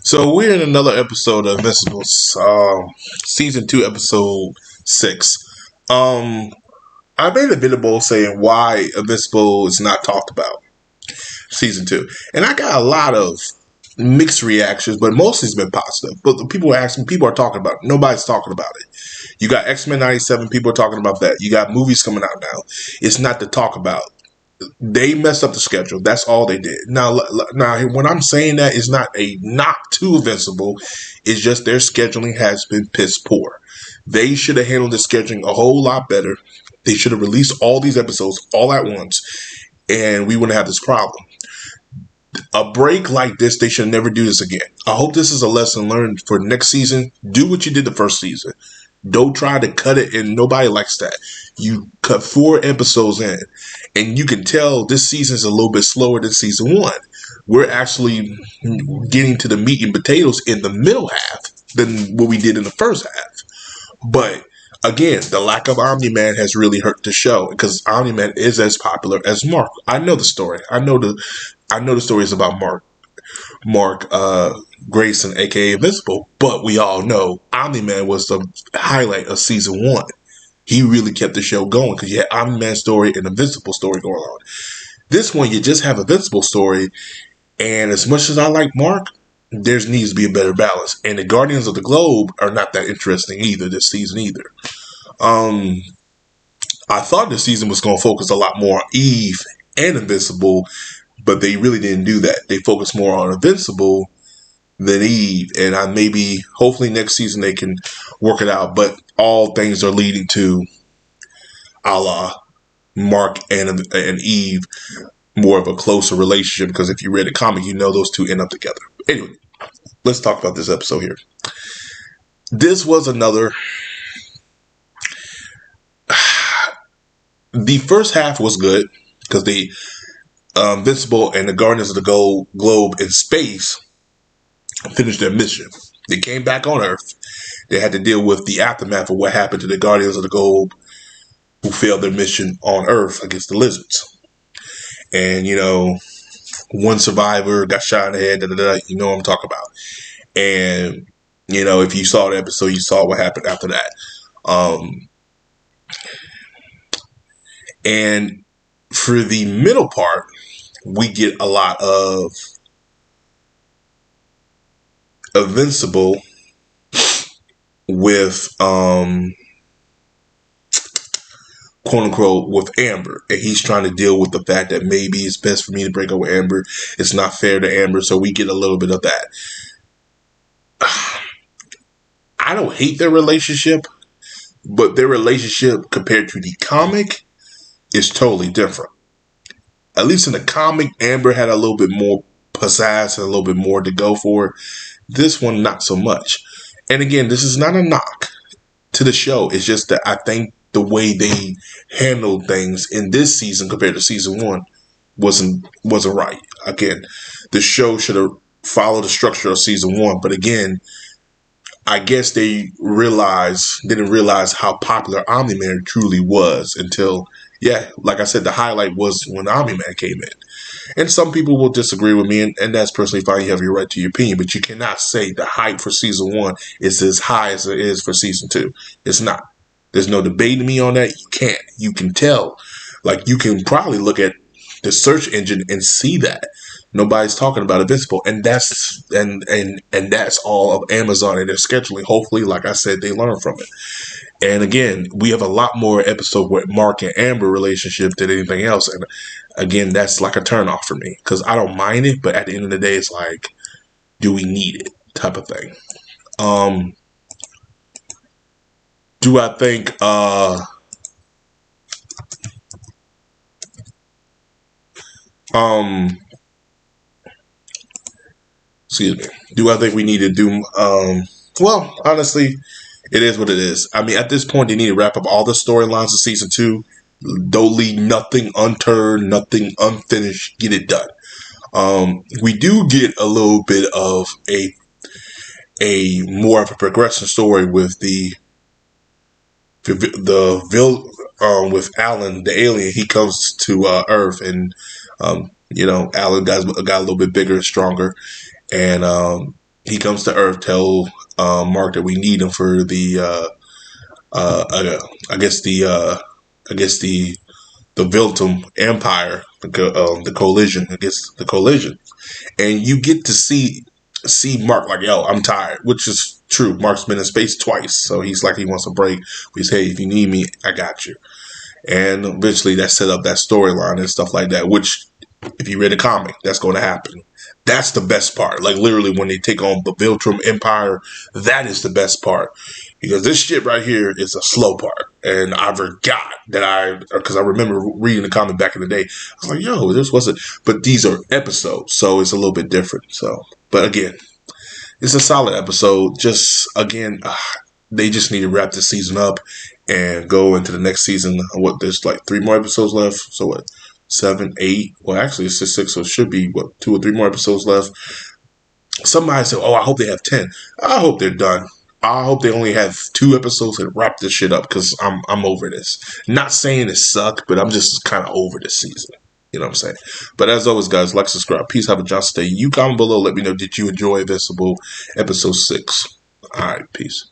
So we're in another episode of Invincible, season 2, episode 6. Um, I made a video saying why Invincible is not talked about, season 2, and I got a lot of mixed reactions, but mostly it's been positive. But the people are asking, people are talking about it. Nobody's talking about it. You got X-Men 97, people are talking about that. You got movies coming out now. It's not to talk about. They messed up the schedule. That's all they did. Now, when I'm saying that, it's not a knock to Invincible. It's just their scheduling has been piss poor. They should have handled the scheduling a whole lot better. They should have released all these episodes all at once, and we wouldn't have this problem. A break like this, they should never do this again. I hope this is a lesson learned for next season. Do what you did the first season. Don't try to cut it, and nobody likes that. You cut 4 episodes in, and you can tell this season is a little bit slower than season 1. We're actually getting to the meat and potatoes in the middle half than what we did in the first half. But again, the lack of Omni-Man has really hurt the show because Omni-Man is as popular as Mark. I know the story. I know the stories about Mark Grayson, aka Invincible, but we all know Omni-Man was the highlight of season 1. He really kept the show going because you had Omni-Man story and Invincible story going on. This one, you just have Invincible story, and as much as I like Mark, there needs to be a better balance. And the Guardians of the Globe are not that interesting either this season either. I thought this season was going to focus a lot more on Eve and Invincible, but they really didn't do that. They focused more on Invincible than Eve, and hopefully next season they can work it out. But all things are leading to a la Mark and Eve, more of a closer relationship, because if you read the comic, you know those two end up together. Anyway, let's talk about this episode here. This was another... The first half was good, because the Invincible and the Guardians of the Globe in space finished their mission. They came back on Earth. They had to deal with the aftermath of what happened to the Guardians of the Globe who failed their mission on Earth against the lizards. And, one survivor got shot in the head, you know what I'm talking about. And, if you saw the episode, you saw what happened after that. And for the middle part, we get a lot of Invincible with quote unquote with Amber, and he's trying to deal with the fact that maybe it's best for me to break up with Amber. It's not fair to Amber, so we get a little bit of that. I don't hate their relationship, but their relationship compared to the comic is totally different. At least in the comic, Amber had a little bit more pizzazz and a little bit more to go for. This one, not so much. And again, this is not a knock to the show. It's just that I think the way they handled things in this season compared to season 1 wasn't right. Again, the show should have followed the structure of season 1. But again, I guess they didn't realize how popular Omni-Man truly was until, like I said, the highlight was when Omni-Man came in. And some people will disagree with me, and that's personally fine. You have your right to your opinion, but you cannot say the hype for season 1 is as high as it is for season 2. It's not. There's no debating me on that. You can't. You can tell. Like, you can probably look at the search engine and see that nobody's talking about Invincible, and that's that's all of Amazon and their scheduling. Hopefully, like I said, they learn from it. And again, we have a lot more episode with Mark and Amber relationship than anything else. And again, that's like a turnoff for me because I don't mind it, but at the end of the day, it's like, do we need it type of thing. Do I think excuse me. Do I think we need to do well, honestly, it is what it is. I mean, at this point, they need to wrap up all the storylines of season 2. Don't leave nothing unturned, nothing unfinished. Get it done. We do get a little bit of a more of a progression story with with Alan, the alien. He comes to Earth, and Alan got a little bit bigger and stronger, and He comes to Earth, tell Mark that we need him for the I guess the Viltum Empire, the collision against the collision, and you get to see Mark like, yo, I'm tired, which is true. Mark's been in space twice, so he's like he wants a break. He's, hey, if you need me, I got you. And eventually that set up that storyline and stuff like that, which if you read a comic, that's going to happen. That's the best part. Like literally when they take on the Viltrum Empire, that is the best part. Because this shit right here is a slow part. And I forgot because I remember reading the comic back in the day. I was like, yo, this wasn't, but these are episodes, so it's a little bit different. So, but again, it's a solid episode. Just again, they just need to wrap this season up and go into the next season. What, there's like 3 more episodes left. So what, 7, 8? Well, actually, it's just 6, so it should be what, 2 or 3 more episodes left. Somebody said, "Oh, I hope they have 10." I hope they're done. I hope they only have 2 episodes and wrap this shit up because I'm over this. Not saying it sucked, but I'm just kind of over this season. You know what I'm saying? But as always, guys, like, subscribe. Peace, have a Johnson day. You comment below. Let me know, did you enjoy Invincible episode 6? All right, peace.